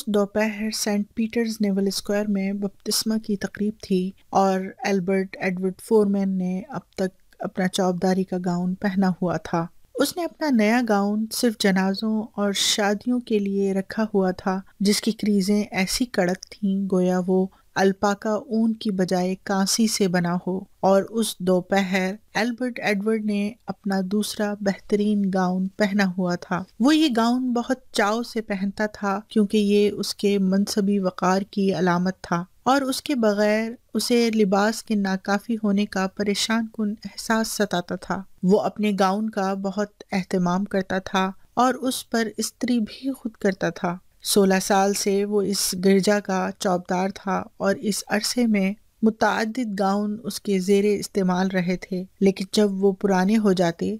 اس دوپہر Saint Peter's نیول square میں بپتسمہ کی تقریب تھی اور ایلبرٹ ایڈورڈ فورمین نے اب تک اپنا چوبداری کا گاؤن پہنا ہوا تھا۔ اس نے اپنا نیا گاؤن صرف جنازوں اور شادیوں کے لیے رکھا ہوا تھا، جس کی کریزیں ایسی کڑک تھیں گویا وہ الپاکا اون کی بجائے کانسی سے بنا ہو، اور اس دوپہر ایلبرٹ ایڈورڈ نے اپنا دوسرا بہترین گاؤن پہنا ہوا تھا۔ وہ یہ گاؤن بہت چاؤ سے پہنتا تھا کیونکہ یہ اس کے منصبی وقار کی علامت تھا، اور اس کے بغیر اسے لباس کے ناکافی ہونے کا پریشان کن احساس ستاتا تھا۔ وہ اپنے گاؤن کا بہت اہتمام کرتا تھا اور اس پر استری بھی خود کرتا تھا۔ 16 سال سے وہ اس گرجا کا چوبدار تھا اور اس عرصے میں متعدد گاؤن اس کے زیر استعمال رہے تھے، لیکن جب وہ پرانے ہو جاتے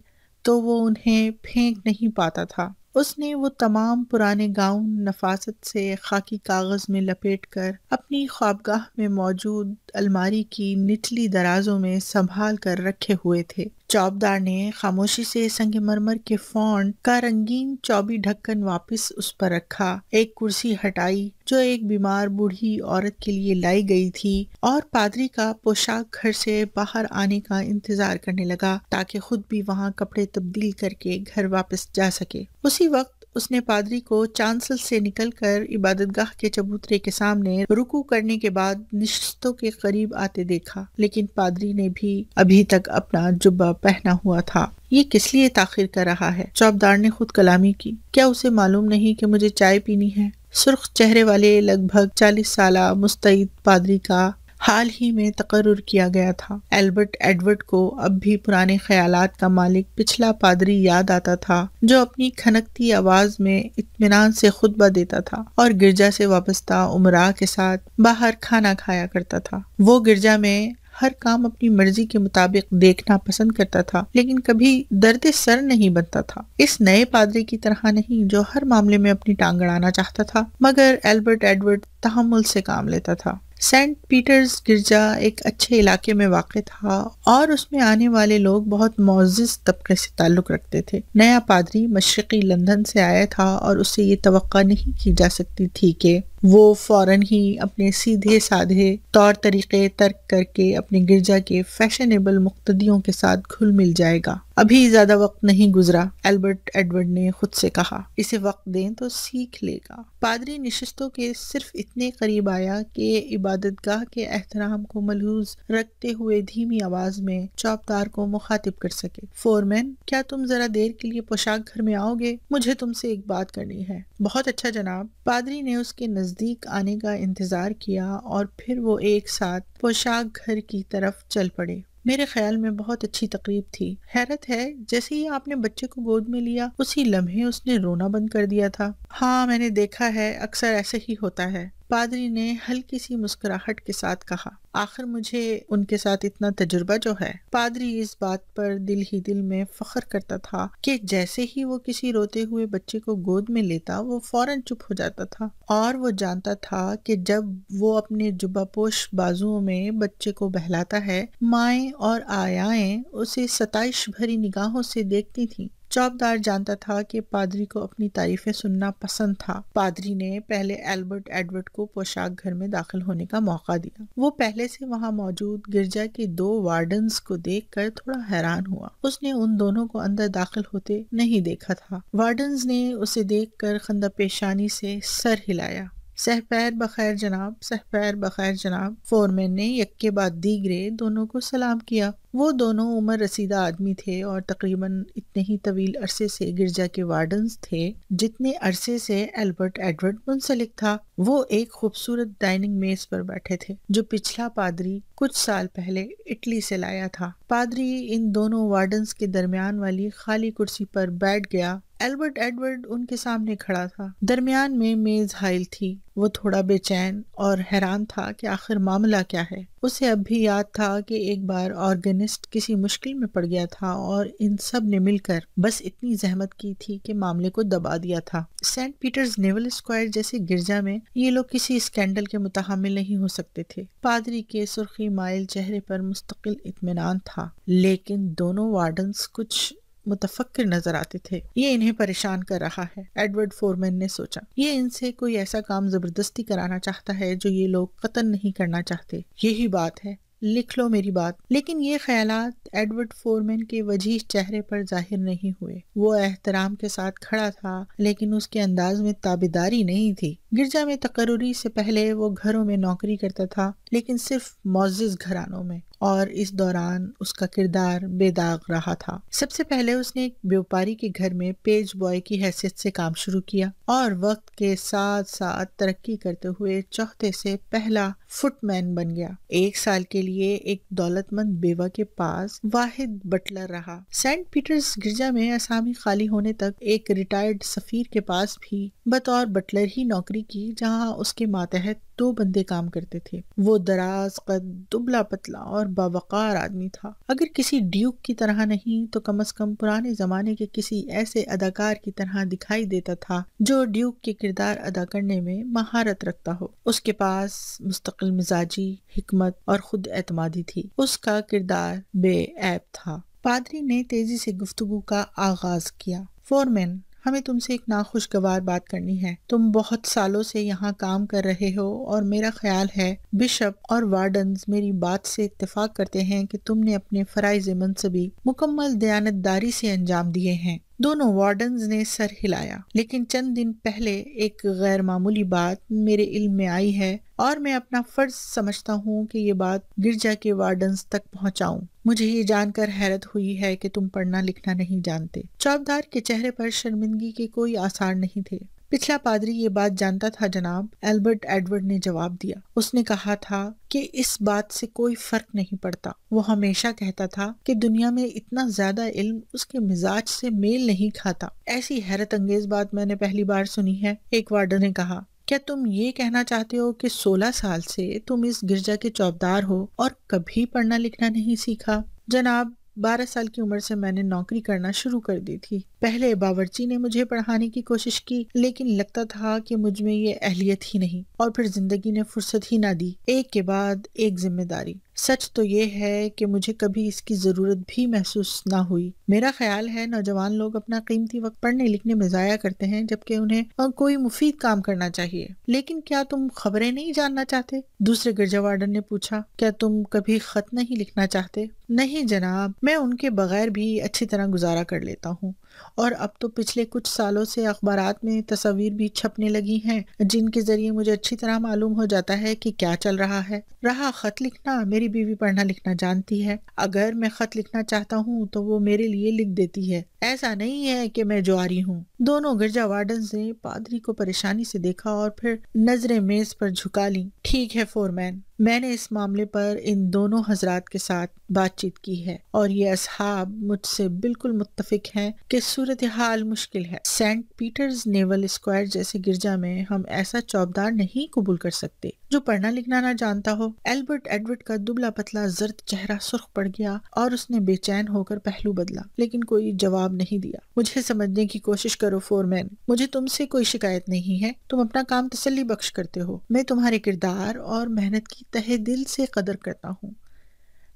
تو وہ انہیں پھینک نہیں پاتا تھا۔ اس نے وہ تمام پرانے گاؤن نفاست سے خاکی کاغذ میں لپیٹ کر اپنی خوابگاہ میں موجود الماری کی نچلی درازوں میں سنبھال کر رکھے ہوئے تھے۔ چوبدار نے خاموشی سے سنگ مرمر کے فونٹ کا رنگین چوبی ڈھکن واپس اس پر رکھا، ایک کرسی ہٹائی جو ایک بیمار بوڑھی عورت کے لیے لائی گئی تھی، اور پادری کا پوشاک گھر سے باہر آنے کا انتظار کرنے لگا تاکہ خود بھی وہاں کپڑے تبدیل کر کے گھر واپس جا سکے۔ اسی وقت اس نے پادری کو چانسل سے نکل کر عبادت گاہ کے چبوترے کے سامنے رکوع کرنے کے بعد نشستوں کے قریب آتے دیکھا، لیکن پادری نے بھی ابھی تک اپنا جبہ پہنا ہوا تھا۔ یہ کس لیے تاخیر کر رہا ہے؟ چوبدار نے خود کلامی کی۔ کیا اسے معلوم نہیں کہ مجھے چائے پینی ہے؟ سرخ چہرے والے لگ بھگ 40 سالہ مستعد پادری کا حال ہی میں تقرر کیا گیا تھا۔ ایلبرٹ ایڈورڈ کو اب بھی پرانے خیالات کا مالک پچھلا پادری یاد آتا تھا جو اپنی کھنکتی آواز میں اطمینان سے خطبہ دیتا تھا اور گرجا سے وابستہ امراء کے ساتھ باہر کھانا کھایا کرتا تھا۔ وہ گرجا میں ہر کام اپنی مرضی کے مطابق دیکھنا پسند کرتا تھا، لیکن کبھی درد سر نہیں بنتا تھا۔ اس نئے پادری کی طرح نہیں جو ہر معاملے میں اپنی ٹانگ اڑانا چاہتا تھا، مگر ایلبرٹ ایڈورڈ تحمل سے کام لیتا تھا۔ سینٹ پیٹرز گرجا ایک اچھے علاقے میں واقع تھا اور اس میں آنے والے لوگ بہت معزز طبقے سے تعلق رکھتے تھے۔ نیا پادری مشرقی لندن سے آیا تھا اور اس سے یہ توقع نہیں کی جا سکتی تھی کہ وہ فوراً ہی اپنے سیدھے سادھے طور طریقے ترک کر کے اپنے گرجا کے فیشنیبل مقتدیوں کے ساتھ گھل مل جائے گا۔ ابھی زیادہ وقت نہیں گزرا، ایلبرٹ ایڈورڈ نے خود سے کہا، اسے وقت دیں تو سیکھ لے گا۔ پادری نشستوں کے صرف اتنے قریب آیا کہ عبادت گاہ کے احترام کو ملحوظ رکھتے ہوئے دھیمی آواز میں چوبدار کو مخاطب کر سکے۔ فورمین، کیا تم ذرا دیر کے لیے پوشاک گھر میں آؤ گے؟ مجھے تم سے ایک بات کرنی ہے۔ بہت اچھا جناب۔ پادری نے اس کے نزدیک آنے کا انتظار کیا اور پھر وہ ایک ساتھ پوشاک گھر کی طرف چل پڑے۔ میرے خیال میں بہت اچھی تقریب تھی۔ حیرت ہے، جیسے ہی آپ نے بچے کو گود میں لیا اسی لمحے اس نے رونا بند کر دیا تھا۔ ہاں، میں نے دیکھا ہے، اکثر ایسے ہی ہوتا ہے، پادری نے ہلکی سی مسکراہٹ کے ساتھ کہا۔ آخر مجھے ان کے ساتھ اتنا تجربہ جو ہے۔ پادری اس بات پر دل ہی دل میں فخر کرتا تھا کہ جیسے ہی وہ کسی روتے ہوئے بچے کو گود میں لیتا وہ فوراً چپ ہو جاتا تھا، اور وہ جانتا تھا کہ جب وہ اپنے جبہ پوش بازوؤں میں بچے کو بہلاتا ہے، مائیں اور آیائیں اسے ستائش بھری نگاہوں سے دیکھتی تھیں۔ چوبدار جانتا تھا کہ پادری کو اپنی تعریفیں سننا پسند تھا۔ پادری نے پہلے ایلبرٹ ایڈورڈ کو پوشاک گھر میں داخل ہونے کا موقع دیا۔ وہ پہلے سے وہاں موجود گرجا کے 2 وارڈنز کو دیکھ کر تھوڑا حیران ہوا۔ اس نے ان دونوں کو اندر داخل ہوتے نہیں دیکھا تھا۔ وارڈنز نے اسے دیکھ کر خندہ پیشانی سے سر ہلایا۔ سحپیر بخیر جناب، سحپیر بخیر جناب۔ فورمین نے یکے بعد دیگرے دونوں کو سلام کیا۔ وہ دونوں عمر رسیدہ آدمی تھے اور تقریباً اتنے ہی طویل عرصے سے گرجا کے وارڈنز تھے جتنے عرصے سے ایلبرٹ ایڈورڈ منسلک تھا۔ وہ ایک خوبصورت ڈائننگ میز پر بیٹھے تھے جو پچھلا پادری کچھ سال پہلے اٹلی سے لایا تھا۔ پادری ان دونوں وارڈنز کے درمیان والی خالی کرسی پر بیٹھ گیا۔ ایلبرٹ ایڈورڈ ان کے سامنے کھڑا تھا۔ درمیان میں میز حائل تھی۔ وہ تھوڑا بے چین اور حیران تھا کہ آخر معاملہ کیا ہے۔ اسے اب بھی یاد تھا کہ ایک بار آرگنسٹ کسی مشکل میں پڑ گیا تھا اور ان سب نے مل کر بس اتنی زحمت کی تھی کہ معاملے کو دبا دیا تھا۔ سینٹ پیٹرز نیول اسکوائر جیسے گرجا میں یہ لوگ کسی اسکینڈل کے متحمل نہیں ہو سکتے تھے۔ پادری کے سرخی مائل چہرے پر مستقل اطمینان تھا، لیکن دونوں وارڈنز کچھ متفکر نظر آتے تھے۔ یہ انہیں پریشان کر رہا ہے، ایڈورڈ فورمین نے سوچا۔ یہ ان سے کوئی ایسا کام زبردستی کرانا چاہتا ہے جو یہ لوگ قطعاً نہیں کرنا چاہتے۔ یہی بات ہے، لکھ لو میری بات۔ لیکن یہ خیالات ایڈورڈ فورمین کے وجیح چہرے پر ظاہر نہیں ہوئے۔ وہ احترام کے ساتھ کھڑا تھا، لیکن اس کے انداز میں تابعداری نہیں تھی۔ گرجا میں تقرری سے پہلے وہ گھروں میں نوکری کرتا تھا، لیکن صرف معزز گھرانوں میں، اور اس دوران اس کا کردار بے داغ رہا تھا۔ سب سے پہلے اس نے ایک بیوپاری کے گھر میں پیج بوائے کی حیثیت سے کام شروع کیا، اور وقت کے ساتھ ساتھ ترقی کرتے ہوئے چوتھے سے پہلا فٹ مین بن گیا۔ 1 سال کے لیے ایک دولت مند بیوہ کے پاس واحد بٹلر رہا۔ سینٹ پیٹرز گرجا میں اسامی خالی ہونے تک ایک ریٹائرڈ سفیر کے پاس بھی بطور بٹلر ہی نوکری کی، جہاں اس کے ماتحت 2 بندے کام کرتے تھے۔ وہ دراز قد، دبلا پتلا اور باوقار آدمی تھا۔ اگر کسی ڈیوک کی طرح نہیں تو کم از کم پرانے زمانے کے کسی ایسے اداکار کی طرح دکھائی دیتا تھا جو ڈیوک کے کردار ادا کرنے میں مہارت رکھتا ہو۔ اس کے پاس مستقل مزاجی، حکمت اور خود اعتمادی تھی۔ اس کا کردار بے عیب تھا۔ پادری نے تیزی سے گفتگو کا آغاز کیا۔ فورمین، ہمیں تم سے ایک ناخوشگوار بات کرنی ہے۔ تم بہت سالوں سے یہاں کام کر رہے ہو، اور میرا خیال ہے بشپ اور وارڈنز میری بات سے اتفاق کرتے ہیں کہ تم نے اپنے فرائض منصبی مکمل دیانتداری سے انجام دیے ہیں۔ دونوں وارڈنز نے سر ہلایا۔ لیکن چند دن پہلے ایک غیر معمولی بات میرے علم میں آئی ہے، اور میں اپنا فرض سمجھتا ہوں کہ یہ بات گرجا کے وارڈنز تک پہنچاؤں۔ مجھے یہ جان کر حیرت ہوئی ہے کہ تم پڑھنا لکھنا نہیں جانتے۔ چوبدار کے چہرے پر شرمندگی کے کوئی آثار نہیں تھے۔ پچھلا پادری یہ بات جانتا تھا جناب، ایلبرٹ ایڈورڈ نے جواب دیا۔ اس نے کہا تھا کہ اس بات سے کوئی فرق نہیں پڑتا۔ وہ ہمیشہ کہتا تھا کہ دنیا میں اتنا زیادہ علم اس کے مزاج سے میل نہیں کھاتا۔ ایسی حیرت انگیز بات میں نے پہلی بار سنی ہے، ایک وارڈن نے کہا۔ کیا تم یہ کہنا چاہتے ہو کہ 16 سال سے تم اس گرجا کے چوبدار ہو اور کبھی پڑھنا لکھنا نہیں سیکھا؟ جناب، 12 سال کی عمر سے میں نے نوکری کرنا شروع کر دی تھی۔ پہلے باورچی نے مجھے پڑھانے کی کوشش کی، لیکن لگتا تھا کہ مجھ میں یہ اہلیت ہی نہیں، اور پھر زندگی نے فرصت ہی نہ دی۔ ایک کے بعد ایک ذمہ داری۔ سچ تو یہ ہے کہ مجھے کبھی اس کی ضرورت بھی محسوس نہ ہوئی۔ میرا خیال ہے نوجوان لوگ اپنا قیمتی وقت پڑھنے لکھنے میں ضائع کرتے ہیں، جبکہ انہیں کوئی مفید کام کرنا چاہیے۔ لیکن کیا تم خبریں نہیں جاننا چاہتے؟ دوسرے گرجا وارڈن نے پوچھا۔ کیا تم کبھی خط نہیں لکھنا چاہتے؟ نہیں جناب، میں ان کے بغیر بھی اچھی طرح گزارا کر لیتا ہوں، اور اب تو پچھلے کچھ سالوں سے اخبارات میں تصاویر بھی چھپنے لگی ہیں، جن کے ذریعے مجھے اچھی طرح معلوم ہو جاتا ہے کہ کیا چل رہا ہے۔ رہا خط لکھنا، میری بیوی پڑھنا لکھنا جانتی ہے۔ اگر میں خط لکھنا چاہتا ہوں تو وہ میرے لیے لکھ دیتی ہے۔ ایسا نہیں ہے کہ میں جواری ہوں۔ دونوں گرجا وارڈنز نے پادری کو پریشانی سے دیکھا اور پھر نظریں میز پر جھکا لیں۔ ٹھیک ہے فورمین، میں نے اس معاملے پر ان دونوں حضرات کے ساتھ بات چیت کی ہے، اور یہ اصحاب مجھ سے بالکل متفق ہیں کہ صورتحال مشکل ہے۔ سینٹ پیٹرز نیول اسکوائر جیسے گرجا میں ہم ایسا چوبدار نہیں قبول کر سکتے جو پڑھنا لکھنا نہ جانتا ہو۔ ایلبرٹ ایڈورڈ کا دبلا پتلا زرد چہرہ سرخ پڑ گیا، اور اس نے بے چین ہو کر پہلو بدلا، لیکن کوئی جواب نہیں دیا۔ مجھے سمجھنے کی کوشش کرو فورمین، مجھے تم سے کوئی شکایت نہیں ہے، تم اپنا کام تسلی بخش کرتے ہو۔ میں تمہارے کردار اور محنت کی تہہ دل سے قدر کرتا ہوں،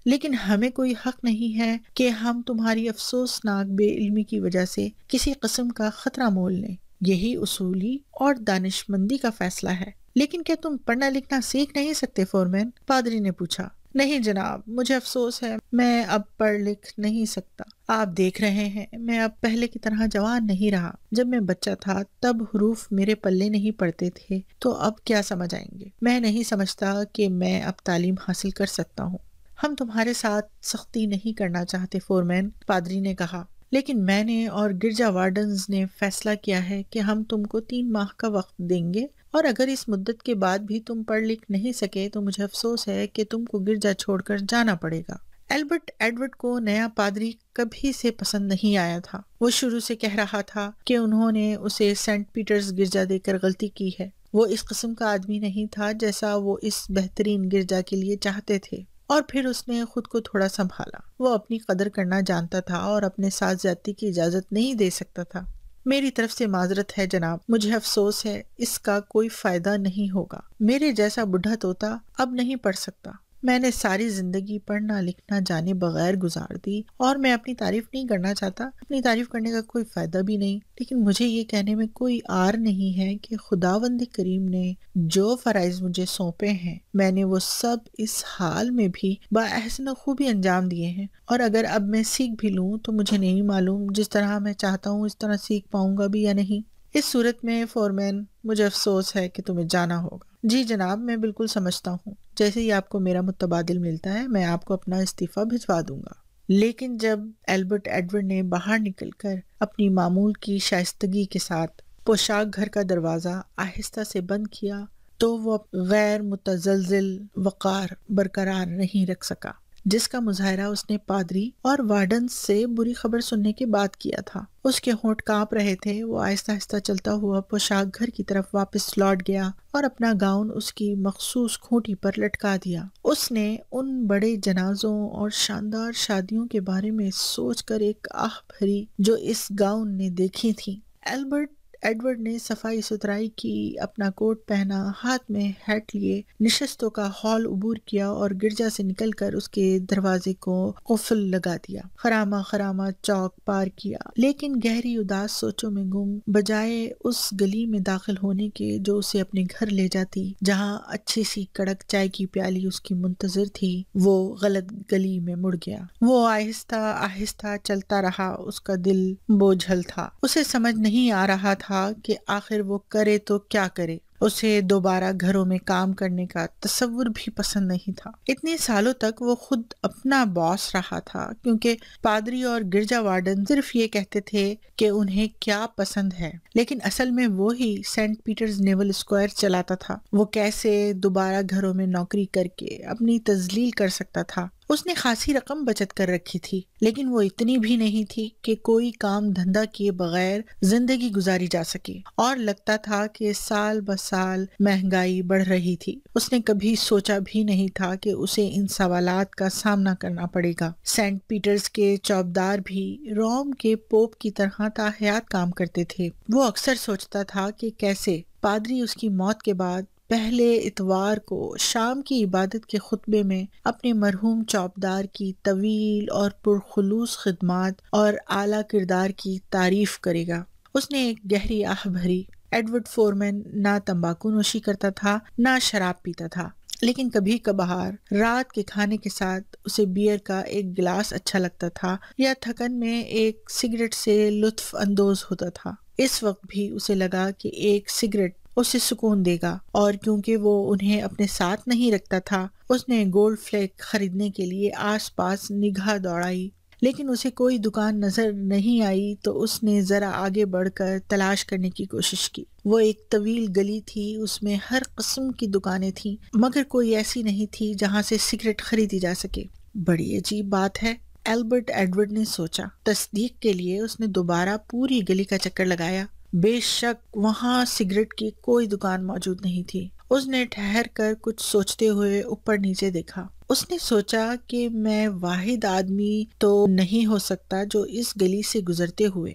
لیکن ہمیں کوئی حق نہیں ہے کہ ہم تمہاری افسوسناک بے علمی کی وجہ سے کسی قسم کا خطرہ مول لیں۔ یہی اصولی اور دانشمندی کا فیصلہ ہے۔ لیکن کیا تم پڑھنا لکھنا سیکھ نہیں سکتے فورمین؟ پادری نے پوچھا۔ نہیں جناب، مجھے افسوس ہے، میں اب پڑھ لکھ نہیں سکتا۔ آپ دیکھ رہے ہیں میں اب پہلے کی طرح جوان نہیں رہا۔ جب میں بچہ تھا تب حروف میرے پلے نہیں پڑتے تھے، تو اب کیا سمجھ آئیں گے؟ میں نہیں سمجھتا کہ میں اب تعلیم حاصل کر سکتا ہوں۔ ہم تمہارے ساتھ سختی نہیں کرنا چاہتے فورمین، پادری نے کہا، لیکن میں نے اور گرجا وارڈنز نے فیصلہ کیا ہے کہ ہم تم کو 3 ماہ کا وقت دیں گے، اور اگر اس مدت کے بعد بھی تم پڑھ لکھ نہیں سکے تو مجھے افسوس ہے کہ تم کو گرجا چھوڑ کر جانا پڑے گا۔ ایلبرٹ ایڈورڈ کو نیا پادری کبھی سے پسند نہیں آیا تھا۔ وہ شروع سے کہہ رہا تھا کہ انہوں نے اسے سینٹ پیٹرز گرجا دے کر غلطی کی ہے۔ وہ اس قسم کا آدمی نہیں تھا جیسا وہ اس بہترین گرجا کے لیے چاہتے تھے۔ اور پھر اس نے خود کو تھوڑا سنبھالا۔ وہ اپنی قدر کرنا جانتا تھا اور اپنے ساتھ زیادتی کی اجازت نہیں دے سکتا تھا۔ میری طرف سے معذرت ہے جناب، مجھے افسوس ہے، اس کا کوئی فائدہ نہیں ہوگا۔ میرے جیسا بڈھا طوطا اب نہیں پڑھ سکتا۔ میں نے ساری زندگی پڑھنا لکھنا جانے بغیر گزار دی اور میں اپنی تعریف نہیں کرنا چاہتا، اپنی تعریف کرنے کا کوئی فائدہ بھی نہیں، لیکن مجھے یہ کہنے میں کوئی عار نہیں ہے کہ خداوند کریم نے جو فرائض مجھے سونپے ہیں میں نے وہ سب اس حال میں بھی باحسن خوبی انجام دیے ہیں، اور اگر اب میں سیکھ بھی لوں تو مجھے نہیں معلوم جس طرح میں چاہتا ہوں اس طرح سیکھ پاؤں گا بھی یا نہیں۔ اس صورت میں فورمین مجھے افسوس ہے کہ تمہیں جانا ہوگا۔ جی جناب، میں بالکل سمجھتا ہوں، جیسے ہی آپ کو میرا متبادل ملتا ہے میں آپ کو اپنا استعفیٰ بھجوا دوں گا۔ لیکن جب البرٹ ایڈورڈ نے باہر نکل کر اپنی معمول کی شائستگی کے ساتھ پوشاک گھر کا دروازہ آہستہ سے بند کیا تو وہ غیر متزلزل وقار برقرار نہیں رکھ سکا جس کا مظاہرہ اس نے پادری اور وارڈن سے بری خبر سننے کے بعد کیا تھا۔ اس کے ہونٹ کانپ رہے تھے۔ وہ آہستہ آہستہ چلتا ہوا پوشاک گھر کی طرف واپس لوٹ گیا اور اپنا گاؤن اس کی مخصوص کھوٹی پر لٹکا دیا۔ اس نے ان بڑے جنازوں اور شاندار شادیوں کے بارے میں سوچ کر ایک آہ بھری جو اس گاؤن نے دیکھی تھی۔ البرٹ ایڈورڈ نے صفائی ستھرائی کی، اپنا کوٹ پہنا، ہاتھ میں ہیٹ لیے نشستوں کا ہال عبور کیا اور گرجا سے نکل کر اس کے دروازے کو قفل لگا دیا۔ خرامہ خرامہ چوک پار کیا، لیکن گہری اداس سوچوں میں گم، بجائے اس گلی میں داخل ہونے کے جو اسے اپنے گھر لے جاتی، جہاں اچھی سی کڑک چائے کی پیالی اس کی منتظر تھی، وہ غلط گلی میں مڑ گیا۔ وہ آہستہ آہستہ چلتا رہا، اس کا دل بوجھل تھا، اسے سمجھ نہیں آ رہا تھا کہ آخر وہ کرے تو کیا کرے۔ اسے دوبارہ گھروں میں کام کرنے کا تصور بھی پسند نہیں تھا۔ اتنے سالوں تک وہ خود اپنا باس رہا تھا، کیونکہ پادری اور گرجا وارڈن صرف یہ کہتے تھے کہ انہیں کیا پسند ہے، لیکن اصل میں وہی سینٹ پیٹرز نیول اسکوائر چلاتا تھا۔ وہ کیسے دوبارہ گھروں میں نوکری کر کے اپنی تذلیل کر سکتا تھا۔ اس نے خاصی رقم بچت کر رکھی تھی، لیکن وہ اتنی بھی نہیں تھی کہ کوئی کام دھندا کیے بغیر زندگی گزاری جا سکے، اور لگتا تھا کہ سال بہ سال مہنگائی بڑھ رہی تھی۔ اس نے کبھی سوچا بھی نہیں تھا کہ اسے ان سوالات کا سامنا کرنا پڑے گا۔ سینٹ پیٹرز کے چوبدار بھی روم کے پوپ کی طرح تاحیات کام کرتے تھے۔ وہ اکثر سوچتا تھا کہ کیسے پادری اس کی موت کے بعد پہلے اتوار کو شام کی عبادت کے خطبے میں اپنے مرحوم چوبدار کی طویل اور پرخلوص خدمات اور اعلیٰ کردار کی تعریف کرے گا۔ اس نے ایک گہری آہ بھری۔ ایڈورڈ فورمین نہ تمباکو نوشی کرتا تھا نہ شراب پیتا تھا، لیکن کبھی کبھار رات کے کھانے کے ساتھ اسے بیئر کا ایک گلاس اچھا لگتا تھا یا تھکن میں ایک سگریٹ سے لطف اندوز ہوتا تھا۔ اس وقت بھی اسے لگا کہ ایک سگریٹ اسے سکون دے گا، اور کیونکہ وہ انہیں اپنے ساتھ نہیں رکھتا تھا، اس نے گولڈ فلیک خریدنے کے لیے آس پاس نگاہ دوڑائی، لیکن اسے کوئی دکان نظر نہیں آئی تو اس نے ذرا آگے بڑھ کر تلاش کرنے کی کوشش کی۔ وہ ایک طویل گلی تھی، اس میں ہر قسم کی دکانیں تھیں، مگر کوئی ایسی نہیں تھی جہاں سے سگریٹ خریدی جا سکے۔ بڑی عجیب بات ہے، البرٹ ایڈورڈ نے سوچا۔ تصدیق کے لیے اس نے دوبارہ پوری گلی کا چکر لگایا۔ بے شک وہاں سگریٹ کی کوئی دکان موجود نہیں تھی۔ اس نے ٹھہر کر کچھ سوچتے ہوئے اوپر نیچے دیکھا۔ اس نے سوچا کہ میں واحد آدمی تو نہیں ہو سکتا جو اس گلی سے گزرتے ہوئے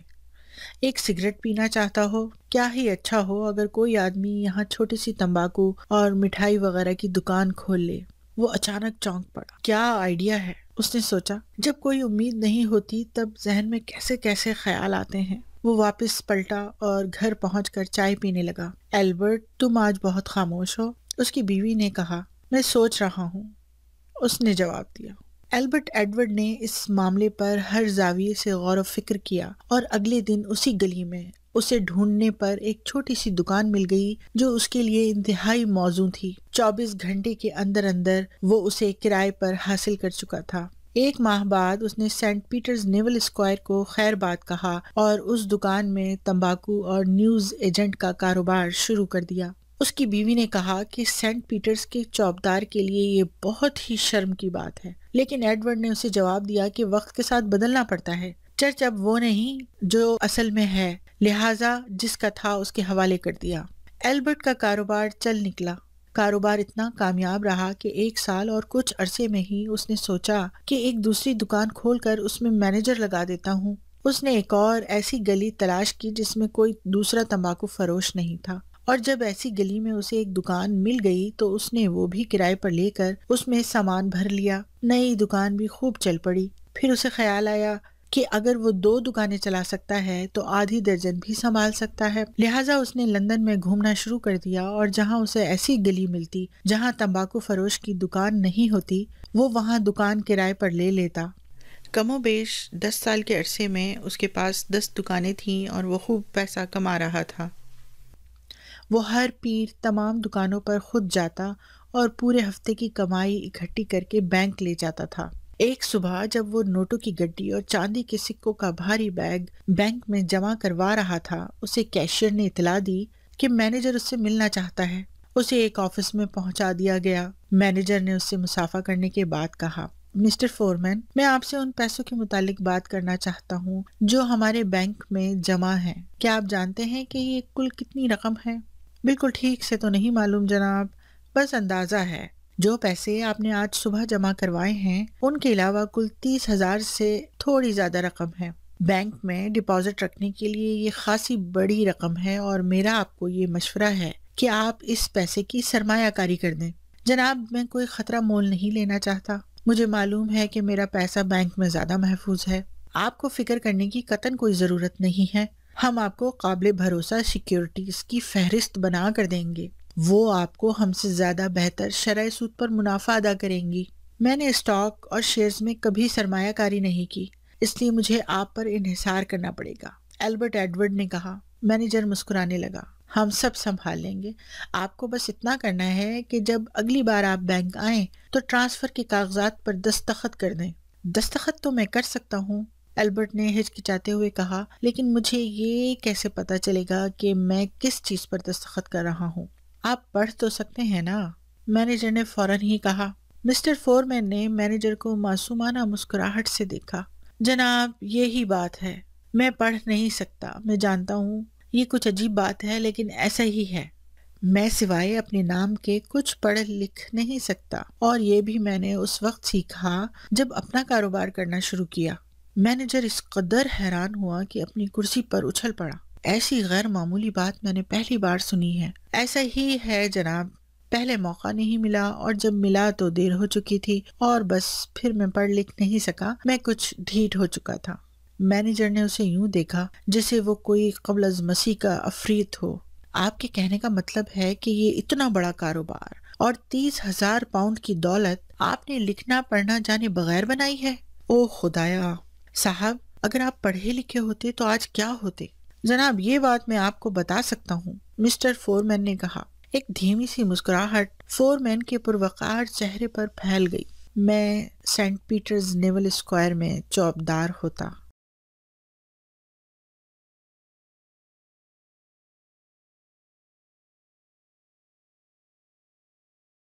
ایک سگریٹ پینا چاہتا ہو۔ کیا ہی اچھا ہو اگر کوئی آدمی یہاں چھوٹی سی تمباکو اور مٹھائی وغیرہ کی دکان کھول لے۔ وہ اچانک چونک پڑا۔ کیا آئیڈیا ہے، اس نے سوچا۔ جب کوئی امید نہیں ہوتی تب ذہن میں کیسے کیسے خیال آتے ہیں۔ وہ واپس پلٹا اور گھر پہنچ کر چائے پینے لگا۔ البرٹ، تم آج بہت خاموش ہو، اس کی بیوی نے کہا۔ میں سوچ رہا ہوں، اس نے جواب دیا۔ البرٹ ایڈورڈ نے اس معاملے پر ہر زاویے سے غور و فکر کیا، اور اگلے دن اسی گلی میں اسے ڈھونڈنے پر ایک چھوٹی سی دکان مل گئی جو اس کے لیے انتہائی موزوں تھی۔ 24 گھنٹے کے اندر اندر وہ اسے کرائے پر حاصل کر چکا تھا۔ ایک ماہ بعد اس نے سینٹ پیٹرز نیول اسکوائر کو خیر بات کہا اور اس دکان میں تمباکو اور نیوز ایجنٹ کا کاروبار شروع کر دیا۔ اس کی بیوی نے کہا کہ سینٹ پیٹرز کے چوبدار کے لیے یہ بہت ہی شرم کی بات ہے، لیکن ایڈورڈ نے اسے جواب دیا کہ وقت کے ساتھ بدلنا پڑتا ہے۔ چرچ اب وہ نہیں جو اصل میں ہے، لہٰذا جس کا تھا اس کے حوالے کر دیا۔ البرٹ کا کاروبار چل نکلا۔ کاروبار اتنا کامیاب رہا کہ 1 سال اور کچھ عرصے میں ہی اس نے سوچا کہ ایک دوسری دکان کھول کر اس میں مینیجر لگا دیتا ہوں۔ اس نے ایک اور ایسی گلی تلاش کی جس میں کوئی دوسرا تمباکو فروش نہیں تھا، اور جب ایسی گلی میں اسے ایک دکان مل گئی تو اس نے وہ بھی کرائے پر لے کر اس میں سامان بھر لیا۔ نئی دکان بھی خوب چل پڑی۔ پھر اسے خیال آیا کہ اگر وہ 2 دکانیں چلا سکتا ہے تو آدھی درجن بھی سنبھال سکتا ہے۔ لہٰذا اس نے لندن میں گھومنا شروع کر دیا، اور جہاں اسے ایسی گلی ملتی جہاں تمباکو فروش کی دکان نہیں ہوتی، وہ وہاں دکان کرائے پر لے لیتا۔ کم و بیش 10 سال کے عرصے میں اس کے پاس 10 دکانیں تھیں اور وہ خوب پیسہ کما رہا تھا۔ وہ ہر پیر تمام دکانوں پر خود جاتا اور پورے ہفتے کی کمائی اکٹھی کر کے بینک لے جاتا تھا۔ ایک صبح جب وہ نوٹوں کی گڈی اور چاندی کے سکوں کا بھاری بیگ بینک میں جمع کروا رہا تھا، اسے کیشیئر نے اطلاع دی کہ مینیجر اس سے ملنا چاہتا ہے۔ اسے ایک آفس میں پہنچا دیا گیا۔ مینیجر نے اس سے مصافحہ کرنے کے بعد کہا، مسٹر فورمین، میں آپ سے ان پیسوں کے متعلق بات کرنا چاہتا ہوں جو ہمارے بینک میں جمع ہیں۔ کیا آپ جانتے ہیں کہ یہ کل کتنی رقم ہے؟ بالکل ٹھیک سے تو نہیں معلوم جناب، بس اندازہ ہے۔ جو پیسے آپ نے آج صبح جمع کروائے ہیں ان کے علاوہ کل 30,000 سے تھوڑی زیادہ رقم ہے۔ بینک میں ڈپازٹ رکھنے کے لیے یہ خاصی بڑی رقم ہے، اور میرا آپ کو یہ مشورہ ہے کہ آپ اس پیسے کی سرمایہ کاری کر دیں۔ جناب، میں کوئی خطرہ مول نہیں لینا چاہتا۔ مجھے معلوم ہے کہ میرا پیسہ بینک میں زیادہ محفوظ ہے۔ آپ کو فکر کرنے کی قطعاً کوئی ضرورت نہیں ہے۔ ہم آپ کو قابل بھروسہ سیکیورٹیز کی فہرست بنا کر دیں گے۔ وہ آپ کو ہم سے زیادہ بہتر شرح سود پر منافع ادا کریں گی۔ میں نے اسٹاک اور شیئرز میں کبھی سرمایہ کاری نہیں کی، اس لیے مجھے آپ پر انحصار کرنا پڑے گا، البرٹ ایڈورڈ نے کہا۔ مینیجر مسکرانے لگا۔ ہم سب سنبھال لیں گے۔ آپ کو بس اتنا کرنا ہے کہ جب اگلی بار آپ بینک آئیں تو ٹرانسفر کے کاغذات پر دستخط کر دیں۔ دستخط تو میں کر سکتا ہوں، البرٹ نے ہچکچاتے ہوئے کہا، لیکن مجھے یہ کیسے پتا چلے گا کہ میں کس چیز پر دستخط کر رہا ہوں؟ آپ پڑھ تو سکتے ہیں نا؟ مینیجر نے فوراً ہی کہا۔ مسٹر فورمین نے مینیجر کو معصومانہ مسکراہٹ سے دیکھا۔ جناب، یہی بات ہے، میں پڑھ نہیں سکتا۔ میں جانتا ہوں یہ کچھ عجیب بات ہے، لیکن ایسا ہی ہے۔ میں سوائے اپنے نام کے کچھ پڑھ لکھ نہیں سکتا، اور یہ بھی میں نے اس وقت سیکھا جب اپنا کاروبار کرنا شروع کیا۔ مینیجر اس قدر حیران ہوا کہ اپنی کرسی پر اچھل پڑا۔ ایسی غیر معمولی بات میں نے پہلی بار سنی ہے۔ ایسا ہی ہے جناب، پہلے موقع نہیں ملا، اور جب ملا تو دیر ہو چکی تھی، اور بس پھر میں پڑھ لکھ نہیں سکا، میں کچھ ڈھیٹ ہو چکا تھا۔ مینیجر نے اسے یوں دیکھا جیسے وہ کوئی قبل از مسیح کا عفریت ہو۔ آپ کے کہنے کا مطلب ہے کہ یہ اتنا بڑا کاروبار اور 30,000 پاؤنڈ کی دولت آپ نے لکھنا پڑھنا جانے بغیر بنائی ہے؟ او خدایا! صاحب، اگر آپ پڑھے لکھے ہوتے تو آج کیا ہوتے؟ جناب، یہ بات میں آپ کو بتا سکتا ہوں، مسٹر فورمین نے کہا۔ ایک دھیمی سی مسکراہٹ فورمین کے پروقار چہرے پر پھیل گئی۔ میں سینٹ پیٹرز نیول اسکوائر میں چوبدار ہوتا۔